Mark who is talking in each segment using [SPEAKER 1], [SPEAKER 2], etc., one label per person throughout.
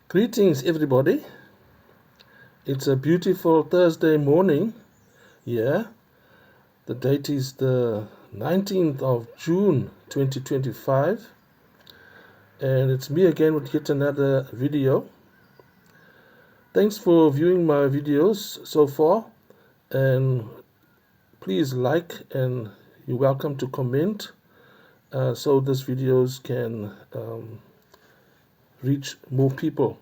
[SPEAKER 1] Greetings, everybody. It's a beautiful Thursday morning. Yeah, the date is the 19th of June 2025, and it's me again with yet another video. Thanks for viewing my videos so far, and please like and you're welcome to comment so these videos can reach more people.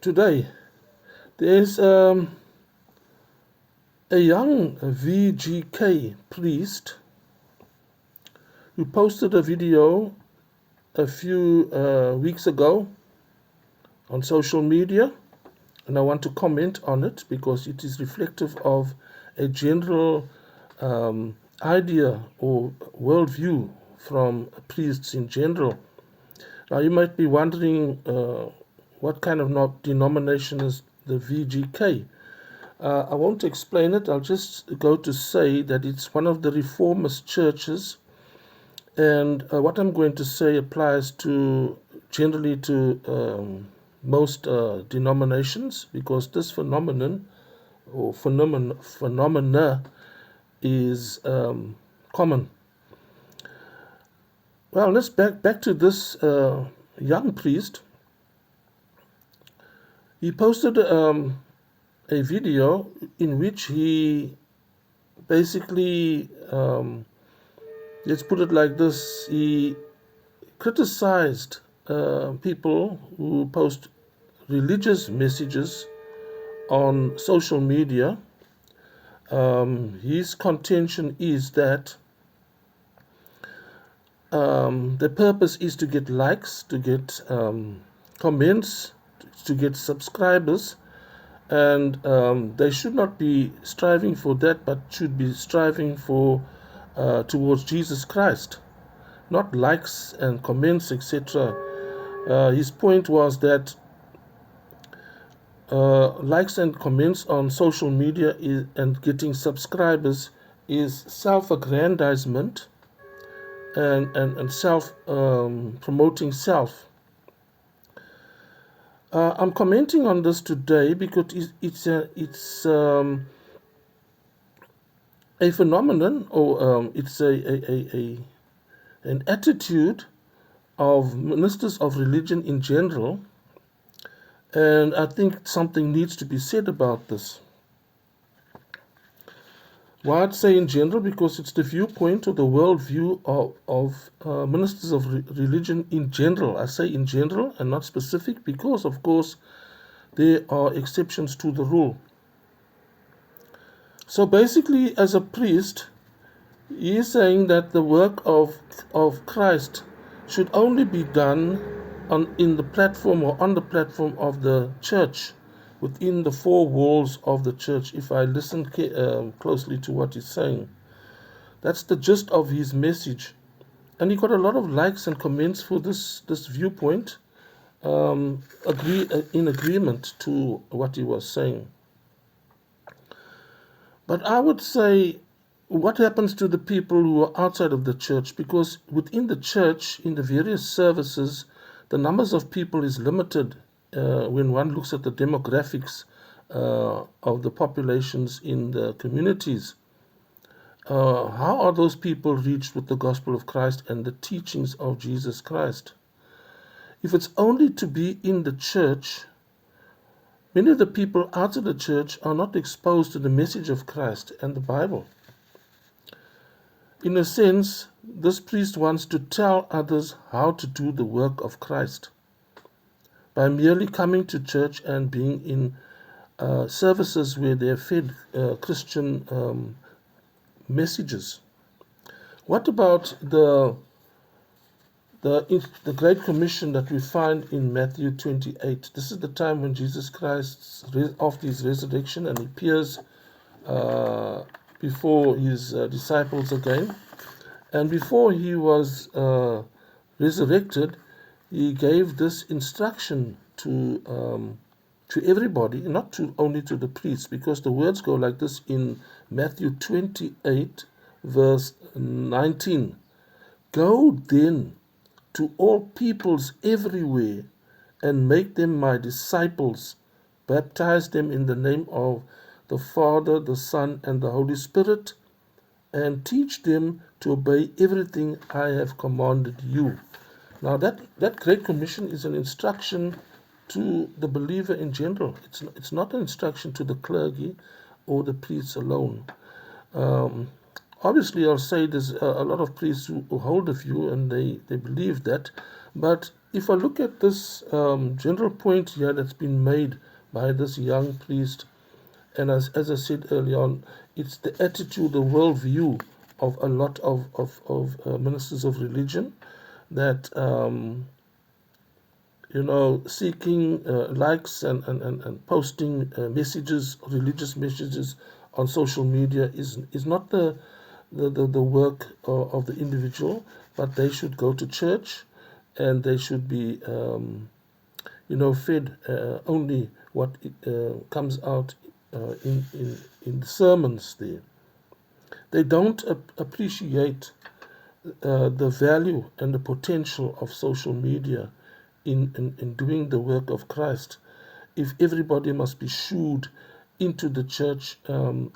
[SPEAKER 1] Today, there's a young VGK priest who posted a video a few weeks ago on social media, and I want to comment on it because it is reflective of a general idea or worldview from priests in general. Now, you might be wondering what kind of denomination is the VGK? I won't explain it. I'll just go to say that it's one of the reformist churches, and what I'm going to say applies to generally to most denominations, because this phenomenon or phenomena is common. Well, let's back to this young priest. He posted a video in which he basically, let's put it like this, he criticized people who post religious messages on social media. His contention is that the purpose is to get likes, to get comments, to get subscribers, and they should not be striving for that, but should be striving for towards Jesus Christ, not likes and comments, etc. His point was that likes and comments on social media and getting subscribers is self-aggrandizement and promoting self. I'm commenting on this today because it's a phenomenon, or it's an attitude of ministers of religion in general, and I think something needs to be said about this. Why I'd say in general? Because it's the viewpoint or the worldview of ministers of religion in general. I say in general and not specific because, of course, there are exceptions to the rule. So basically, as a priest, he is saying that the work of Christ should only be done in the platform or on the platform of the church, within the four walls of the church, if I listen closely to what he's saying. That's the gist of his message. And he got a lot of likes and comments for this viewpoint, in agreement to what he was saying. But I would say, what happens to the people who are outside of the church? Because within the church, in the various services, the numbers of people is limited when one looks at the demographics of the populations in the communities. How are those people reached with the gospel of Christ and the teachings of Jesus Christ? If it's only to be in the church, many of the people outside the church are not exposed to the message of Christ and the Bible. In a sense, this priest wants to tell others how to do the work of Christ by merely coming to church and being in services where they're fed Christian messages. What about the Great Commission that we find in Matthew 28? This is the time when Jesus Christ, after his resurrection, and he appears before his disciples again. And before he was resurrected, he gave this instruction to everybody, not only to the priests, because the words go like this in Matthew 28, verse 19. Go then to all peoples everywhere and make them my disciples. Baptize them in the name of the Father, the Son, and the Holy Spirit, and teach them to obey everything I have commanded you. Now that Great Commission is an instruction to the believer in general. It's not an instruction to the clergy or the priests alone. Obviously, I'll say there's a lot of priests who hold the view and they believe that. But if I look at this general point here that's been made by this young priest, and as I said earlier on, it's the attitude, the worldview of a lot of ministers of religion that, seeking likes and posting messages, religious messages on social media is not the work of the individual, but they should go to church and they should be, fed only what comes out in the sermons there. They don't appreciate the value and the potential of social media in doing the work of Christ. If everybody must be shooed into the church and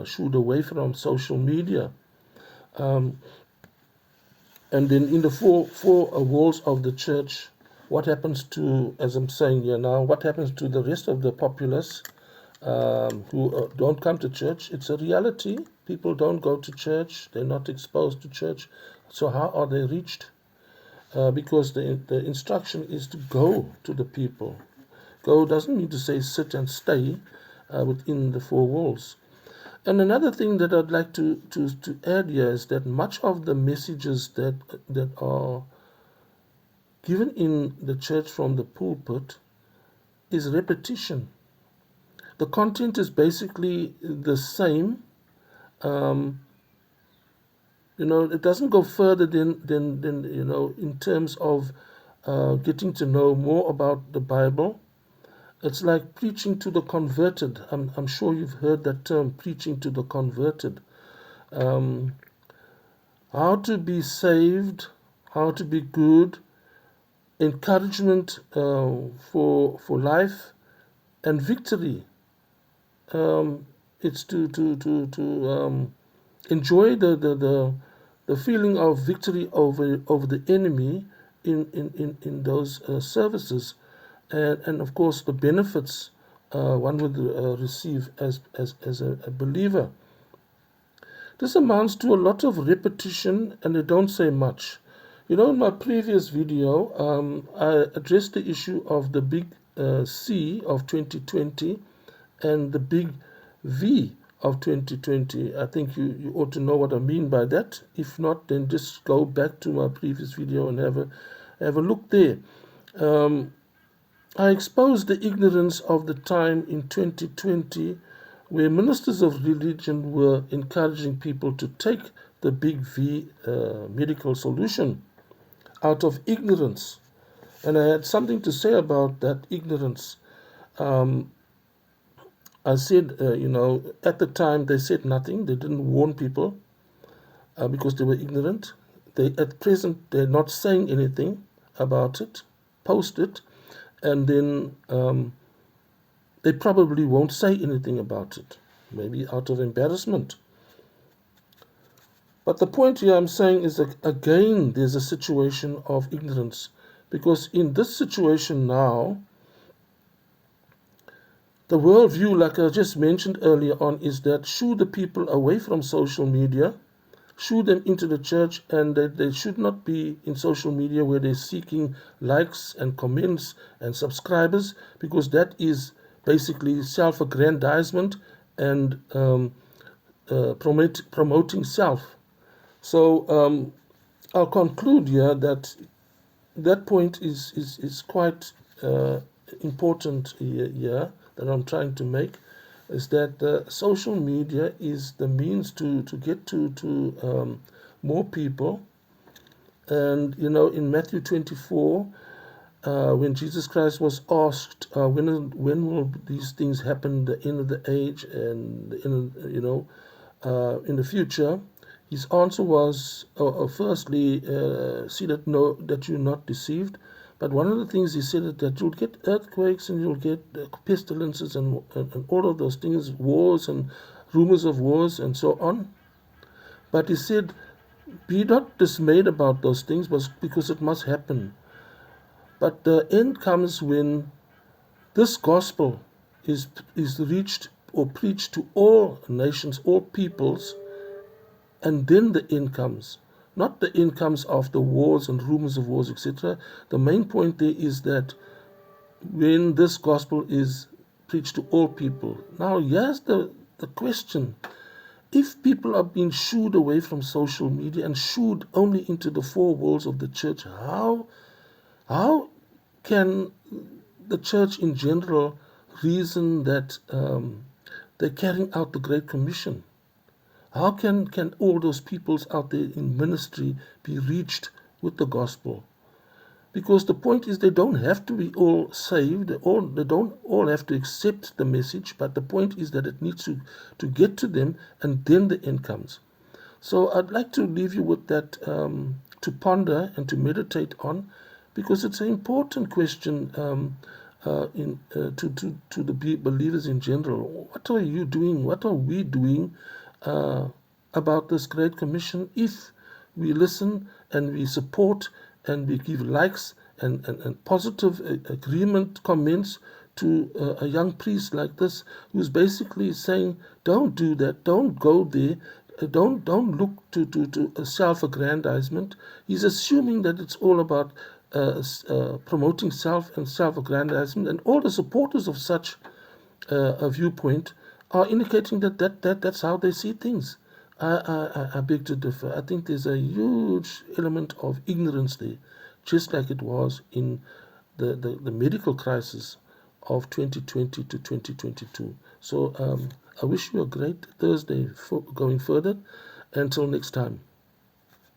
[SPEAKER 1] shooed away from social media, and then in the four walls of the church, what happens to, as I'm saying here now, what happens to the rest of the populace who don't come to church? It's a reality. People don't go to church. They're not exposed to church. So how are they reached? Because the instruction is to go to the people. Go doesn't mean to say sit and stay within the four walls. And another thing that I'd like to add here is that much of the messages that are given in the church from the pulpit is repetition. The content is basically the same. It doesn't go further than in terms of getting to know more about the Bible. It's like preaching to the converted. I'm sure you've heard that term, preaching to the converted. How to be saved, how to be good, encouragement for life, and victory. It's to enjoy the feeling of victory over the enemy in those services, and of course the benefits one would receive as a believer. This amounts to a lot of repetition, and they don't say much. In my previous video, I addressed the issue of the big C of 2020 and the big V of 2020. I think you ought to know what I mean by that. If not, then just go back to my previous video and have a look there. I exposed the ignorance of the time in 2020 where ministers of religion were encouraging people to take the big V medical solution out of ignorance. And I had something to say about that ignorance. I said, at the time they said nothing. They didn't warn people because they were ignorant. At present, they're not saying anything about it. Post it. And then they probably won't say anything about it, maybe out of embarrassment. But the point here I'm saying is that, again, there's a situation of ignorance, because in this situation now, the worldview, like I just mentioned earlier on, is that shoo the people away from social media, shoo them into the church, and that they should not be in social media where they're seeking likes and comments and subscribers, because that is basically self-aggrandizement and promoting self. So I'll conclude here that point is quite important here that I'm trying to make, is that social media is the means to get to more people. And in Matthew 24, when Jesus Christ was asked, when will these things happen, the end of the age and in the future, His answer was, firstly, see that you're not deceived. But one of the things he said is that you'll get earthquakes and you'll get pestilences and all of those things, wars and rumors of wars and so on. But he said, be not dismayed about those things because it must happen. But the end comes when this gospel is reached or preached to all nations, all peoples, and then the end comes. Not the end comes after wars and rumors of wars, etc. The main point there is that when this gospel is preached to all people. Now, here's the question. If people are being shooed away from social media and shooed only into the four walls of the church, how can the church in general reason that they're carrying out the Great Commission? How can all those peoples out there in ministry be reached with the gospel? Because the point is they don't have to be all saved, they don't all have to accept the message, but the point is that it needs to get to them, and then the end comes. So I'd like to leave you with that to ponder and to meditate on, because it's an important question to the believers in general. What are you doing? What are we doing about this Great Commission if we listen and we support and we give likes and positive agreement comments to a young priest like this, who's basically saying, don't do that, don't go there, don't look to a self-aggrandizement. He's assuming that it's all about promoting self and self-aggrandizement, and all the supporters of such a viewpoint are indicating that's how they see things. I beg to differ. I think there's a huge element of ignorance there, just like it was in the medical crisis of 2020 to 2022. So I wish you a great Thursday going further. Until next time.